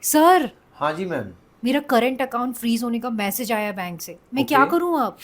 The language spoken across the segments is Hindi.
सर, हाँ जी मैम। मेरा करंट अकाउंट फ्रीज होने का मैसेज आया बैंक से। मैं ओके। क्या करूं अब?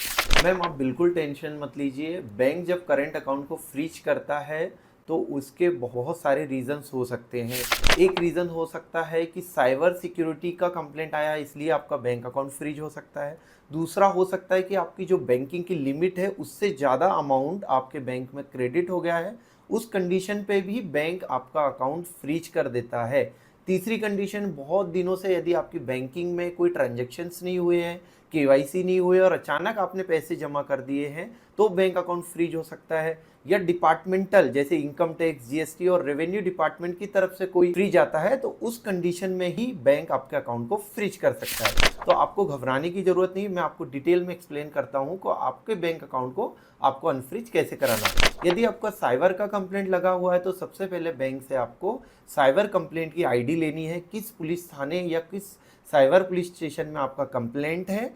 मैम आप बिल्कुल टेंशन मत लीजिए। बैंक जब करंट अकाउंट को फ्रीज करता है तो उसके बहुत सारे रीजंस हो सकते हैं। एक रीज़न हो सकता है कि साइबर सिक्योरिटी का कंप्लेंट आया, इसलिए आपका बैंक अकाउंट फ्रीज हो सकता है। दूसरा हो सकता है कि आपकी जो बैंकिंग की लिमिट है उससे ज़्यादा अमाउंट आपके बैंक में क्रेडिट हो गया है। उस कंडीशन पे भी बैंक आपका अकाउंट फ्रीज कर देता है। तीसरी कंडीशन, बहुत दिनों से यदि आपकी बैंकिंग में कोई ट्रांजेक्शन्स नहीं हुए हैं, केवाईसी नहीं हुए और अचानक आपने पैसे जमा कर दिए हैं, तो बैंक अकाउंट फ्रीज हो सकता है। या डिपार्टमेंटल जैसे इनकम टैक्स, जीएसटी और रेवेन्यू डिपार्टमेंट की तरफ से कोई फ्रीज आता है, तो उस कंडीशन में ही बैंक आपके अकाउंट को फ्रीज कर सकता है। तो आपको घबराने की जरूरत नहीं, मैं आपको डिटेल में एक्सप्लेन करता हूँ कि आपके बैंक अकाउंट को आपको अनफ्रीज कैसे कराना है। यदि आपका साइबर का कंप्लेंट लगा हुआ है तो सबसे पहले बैंक से आपको साइबर कंप्लेंट की आईडी लेनी है। किस पुलिस थाने या किस साइबर पुलिस स्टेशन में आपका कंप्लेंट है,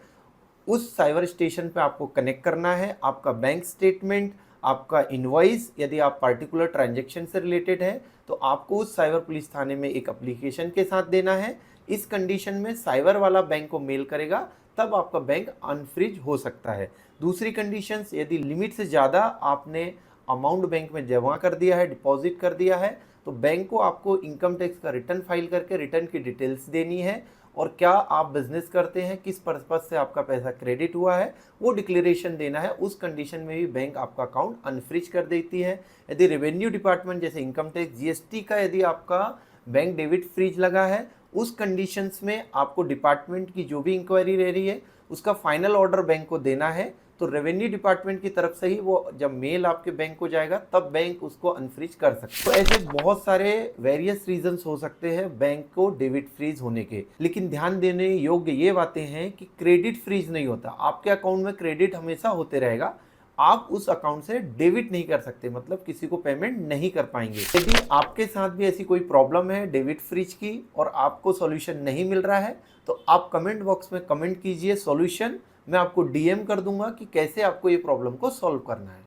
उस साइबर स्टेशन पे आपको कनेक्ट करना है। आपका बैंक स्टेटमेंट, आपका इनवॉइस, यदि आप पार्टिकुलर ट्रांजैक्शन से रिलेटेड है तो आपको उस साइबर पुलिस थाने में एक एप्लीकेशन के साथ देना है। इस कंडीशन में साइबर वाला बैंक को मेल करेगा, तब आपका बैंक अनफ्रीज हो सकता है। दूसरी कंडीशंस, यदि लिमिट से ज़्यादा आपने अमाउंट बैंक में जमा कर दिया है, डिपॉजिट कर दिया है, तो बैंक को आपको इनकम टैक्स का रिटर्न फाइल करके रिटर्न की डिटेल्स देनी है। और क्या आप बिजनेस करते हैं, किस पर्पज से आपका पैसा क्रेडिट हुआ है, वो डिक्लेरेशन देना है। उस कंडीशन में भी बैंक आपका अकाउंट अनफ्रीज कर देती है। यदि रेवेन्यू डिपार्टमेंट जैसे इनकम टैक्स, जीएसटी का यदि आपका बैंक डेबिट फ्रीज लगा है, उस कंडीशंस में आपको डिपार्टमेंट की जो भी इंक्वायरी रह रही है उसका फाइनल ऑर्डर बैंक को देना है। तो रेवेन्यू डिपार्टमेंट की तरफ से ही वो जब मेल आपके बैंक को जाएगा तब बैंक उसको अनफ्रीज कर सकता है। तो ऐसे बहुत सारे वेरियस रीजंस हो सकते हैं बैंक को डेबिट फ्रीज होने के, लेकिन ध्यान देने योग्य ये बातें हैं कि क्रेडिट फ्रीज नहीं होता। आपके अकाउंट में क्रेडिट हमेशा होते रहेगा, आप उस अकाउंट से डेबिट नहीं कर सकते, मतलब किसी को पेमेंट नहीं कर पाएंगे। यदि आपके साथ भी ऐसी कोई प्रॉब्लम है डेबिट फ्रीज की और आपको सॉल्यूशन नहीं मिल रहा है, तो आप कमेंट बॉक्स में कमेंट कीजिए सॉल्यूशन, मैं आपको डीएम कर दूंगा कि कैसे आपको ये प्रॉब्लम को सॉल्व करना है।